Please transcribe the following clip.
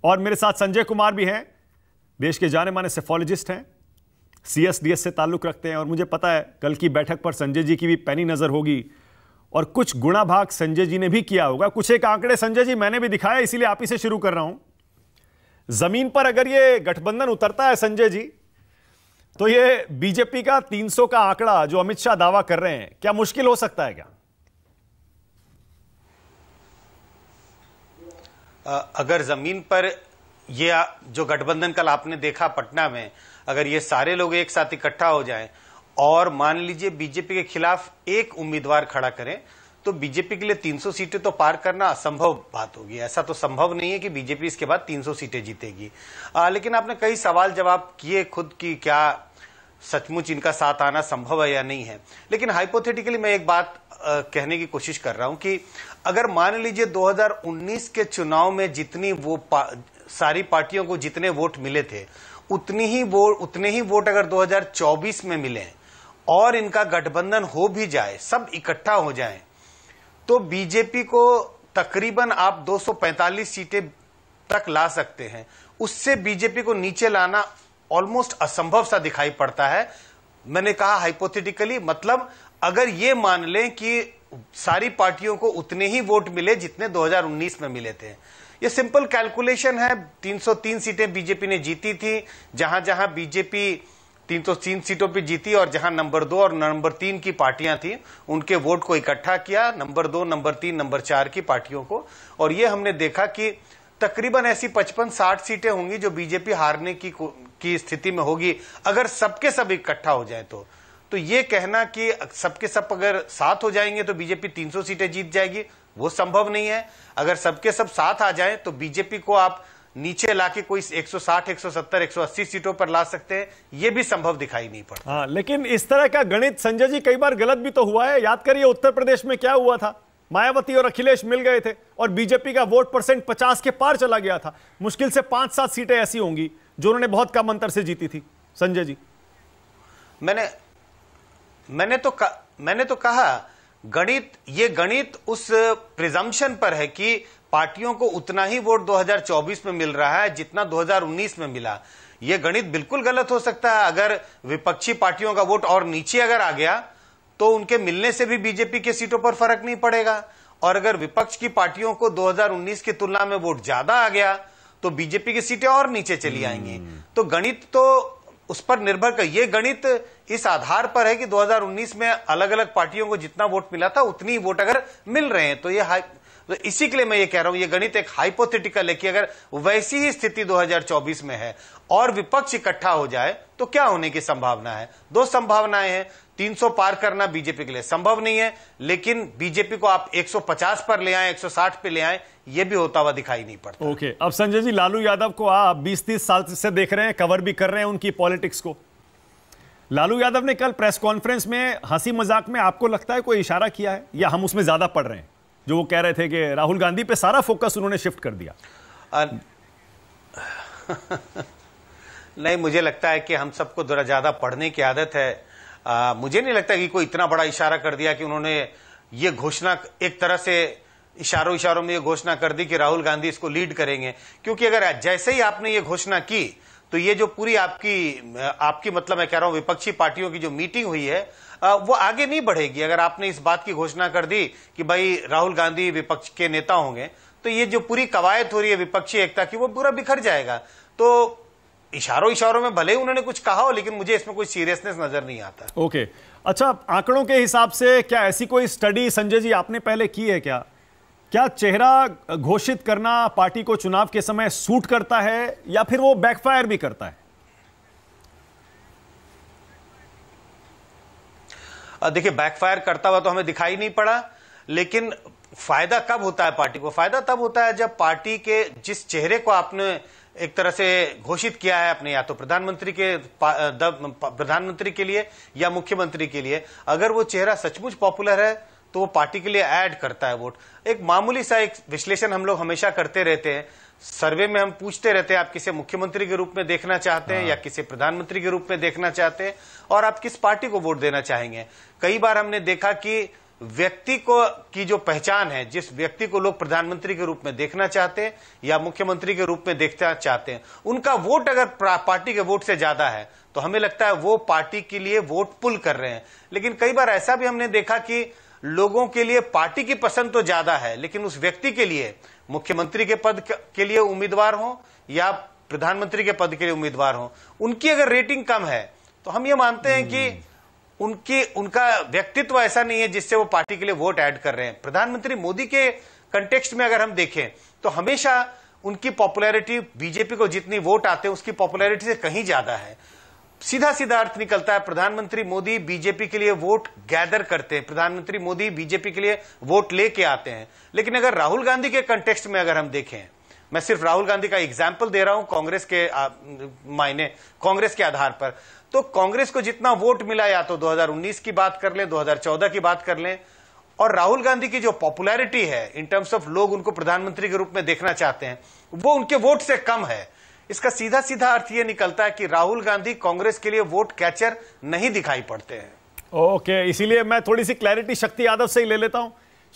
और मेरे साथ संजय कुमार भी हैं, देश के जाने माने सेफोलॉजिस्ट हैं, CSDS से ताल्लुक रखते हैं और मुझे पता है कल की बैठक पर संजय जी की भी पैनी नजर होगी और कुछ गुणा भाग संजय जी ने भी किया होगा। कुछ एक आंकड़े संजय जी मैंने भी दिखाया, इसीलिए आप ही से शुरू कर रहा हूं। जमीन पर अगर ये गठबंधन उतरता है संजय जी, तो ये बीजेपी का 300 का आंकड़ा जो अमित शाह दावा कर रहे हैं, क्या मुश्किल हो सकता है क्या? अगर जमीन पर ये जो गठबंधन कल आपने देखा पटना में, अगर ये सारे लोग एक साथ इकट्ठा हो जाएं और मान लीजिए बीजेपी के खिलाफ एक उम्मीदवार खड़ा करें, तो बीजेपी के लिए 300 सीटें तो पार करना असंभव बात होगी। ऐसा तो संभव नहीं है कि बीजेपी इसके बाद 300 सीटें जीतेगी। लेकिन आपने कई सवाल जवाब किए खुद की, क्या सचमुच इनका साथ आना संभव है या नहीं है। लेकिन हाइपोथेटिकली मैं एक बात कहने की कोशिश कर रहा हूं कि अगर मान लीजिए 2019 के चुनाव में जितनी सारी पार्टियों को जितने वोट मिले थे, उतने ही वोट अगर 2024 में मिले और इनका गठबंधन हो भी जाए, सब इकट्ठा हो जाएं, तो बीजेपी को तकरीबन आप 245 सीटें तक ला सकते हैं। उससे बीजेपी को नीचे लाना ऑलमोस्ट असंभव सा दिखाई पड़ता है। मैंने कहा हाइपोथेटिकली, मतलब अगर ये मान लें कि सारी पार्टियों को उतने ही वोट मिले जितने 2019 में मिले थे। ये सिंपल कैलकुलेशन है। 303 सीटें बीजेपी ने जीती थी, जहां जहां बीजेपी 303 सीटों पे जीती और जहां नंबर 2 और नंबर 3 की पार्टियां थी, उनके वोट को इकट्ठा किया, नंबर 2, नंबर 3, नंबर 4 की पार्टियों को। और ये हमने देखा कि तकरीबन ऐसी 55-60 सीटें होंगी जो बीजेपी हारने की स्थिति में होगी अगर सबके सब इकट्ठा हो जाए। तो ये कहना कि सबके सब अगर साथ हो जाएंगे तो बीजेपी 300 सीटें जीत जाएगी, वो संभव नहीं है। अगर सबके सब साथ आ जाएं तो बीजेपी को आप नीचे लाके कोई 160, 170, 180 सीटों पर ला सकते हैं, ये भी संभव दिखाई नहीं पड़ता। हाँ, लेकिन इस तरह का गणित संजय जी कई बार गलत भी तो हुआ है। याद करिए उत्तर प्रदेश में क्या हुआ था, मायावती और अखिलेश मिल गए थे और बीजेपी का वोट परसेंट 50 के पार चला गया था। मुश्किल से 5-7 सीटें ऐसी होंगी जो उन्होंने बहुत कम अंतर से जीती थी। संजय जी, मैंने तो कहा ये गणित उस प्रिजम्पशन पर है कि पार्टियों को उतना ही वोट 2024 में मिल रहा है जितना 2019 में मिला। यह गणित बिल्कुल गलत हो सकता है। अगर विपक्षी पार्टियों का वोट और नीचे अगर आ गया तो उनके मिलने से भी बीजेपी के सीटों पर फर्क नहीं पड़ेगा, और अगर विपक्ष की पार्टियों को 2019 की तुलना में वोट ज्यादा आ गया तो बीजेपी की सीटें और नीचे चली आएंगी। तो गणित तो उस पर निर्भर कर, ये गणित इस आधार पर है कि 2019 में अलग अलग पार्टियों को जितना वोट मिला था उतनी ही वोट अगर मिल रहे हैं, तो इसी के लिए मैं ये कह रहा हूं, ये गणित एक हाइपोथेटिकल है कि अगर वैसी ही स्थिति 2024 में है और विपक्ष इकट्ठा हो जाए तो क्या होने की संभावना है। 2 संभावनाएं हैं। 300 पार करना बीजेपी के लिए संभव नहीं है, लेकिन बीजेपी को आप 150 पर ले आए, 160 पे ले आए, ये भी होता हुआ दिखाई नहीं पड़ता। ओके, अब संजय जी, लालू यादव को आप 20-30 साल से देख रहे हैं, कवर भी कर रहे हैं उनकी पॉलिटिक्स को। लालू यादव ने कल प्रेस कॉन्फ्रेंस में हंसी मजाक में आपको लगता है कोई इशारा किया है, या हम उसमें ज्यादा पढ़ रहे हैं, जो वो कह रहे थे कि राहुल गांधी पे सारा फोकस उन्होंने शिफ्ट कर दिया? नहीं, मुझे लगता है कि हम सबको थोड़ा ज्यादा पढ़ने की आदत है। मुझे नहीं लगता कि कोई इतना बड़ा इशारा कर दिया कि उन्होंने ये घोषणा, एक तरह से इशारों में ये घोषणा कर दी कि राहुल गांधी इसको लीड करेंगे। क्योंकि अगर जैसे ही आपने ये घोषणा की तो ये जो पूरी आपकी मतलब मैं कह रहा हूं विपक्षी पार्टियों की जो मीटिंग हुई है वो आगे नहीं बढ़ेगी। अगर आपने इस बात की घोषणा कर दी कि भाई राहुल गांधी विपक्ष के नेता होंगे, तो ये जो पूरी कवायद हो रही है विपक्षी एकता की, वो पूरा बिखर जाएगा। तो इशारों में भले ही उन्होंने कुछ कहा हो, लेकिन मुझे इसमें कोई सीरियसनेस नजर नहीं आता। ओके, अच्छा, आंकड़ों के हिसाब से क्या ऐसी कोई स्टडी संजय जी आपने पहले की है क्या चेहरा घोषित करना पार्टी को चुनाव के समय सूट करता है या फिर वो बैकफायर भी करता है? देखिए, बैकफायर करता हुआ तो हमें दिखाई नहीं पड़ा, लेकिन फायदा कब होता है पार्टी को? फायदा तब होता है जब पार्टी के जिस चेहरे को आपने एक तरह से घोषित किया है अपने, या तो प्रधानमंत्री के लिए या मुख्यमंत्री के लिए, अगर वो चेहरा सचमुच पॉपुलर है तो वो पार्टी के लिए ऐड करता है वोट। एक मामूली सा एक विश्लेषण हम लोग हमेशा करते रहते हैं, सर्वे में हम पूछते रहते हैं आप किसे मुख्यमंत्री के रूप में देखना चाहते हैं या किसे प्रधानमंत्री के रूप में देखना चाहते हैं, और आप किस पार्टी को वोट देना चाहेंगे। कई बार हमने देखा कि व्यक्ति को की जो पहचान है, जिस व्यक्ति को लोग प्रधानमंत्री के रूप में देखना चाहते हैं या मुख्यमंत्री के रूप में देखना चाहते हैं, उनका वोट अगर पार्टी के वोट से ज्यादा है तो हमें लगता है वो पार्टी के लिए वोट पुल कर रहे हैं। लेकिन कई बार ऐसा भी हमने देखा कि लोगों के लिए पार्टी की पसंद तो ज्यादा है, लेकिन उस व्यक्ति के लिए, मुख्यमंत्री के पद के लिए उम्मीदवार हो या प्रधानमंत्री के पद के लिए उम्मीदवार हो, उनकी अगर रेटिंग कम है तो हम ये मानते हैं कि उनका व्यक्तित्व ऐसा नहीं है जिससे वो पार्टी के लिए वोट ऐड कर रहे हैं। प्रधानमंत्री मोदी के कंटेक्स्ट में अगर हम देखें तो हमेशा उनकी पॉपुलैरिटी, बीजेपी को जितनी वोट आते हैं उसकी पॉपुलैरिटी से कहीं ज्यादा है। सीधा सीधा अर्थ निकलता है, प्रधानमंत्री मोदी बीजेपी के लिए वोट गैदर करते हैं, प्रधानमंत्री मोदी बीजेपी के लिए वोट लेके आते हैं। लेकिन अगर राहुल गांधी के कंटेक्स्ट में अगर हम देखें, मैं सिर्फ राहुल गांधी का एग्जाम्पल दे रहा हूं कांग्रेस के कांग्रेस के आधार पर, तो कांग्रेस को जितना वोट मिला, या तो 2019 की बात कर लें, 2014 की बात कर लें, और राहुल गांधी की जो पॉपुलैरिटी है इन टर्म्स ऑफ लोग उनको प्रधानमंत्री के रूप में देखना चाहते हैं, वो उनके वोट से कम है। इसका सीधा सीधा अर्थ यह निकलता है कि राहुल गांधी कांग्रेस के लिए वोट कैचर नहीं दिखाई पड़ते हैं। ओके, इसीलिए मैं थोड़ी सी क्लैरिटी शक्ति यादव से ही ले लेता हूं।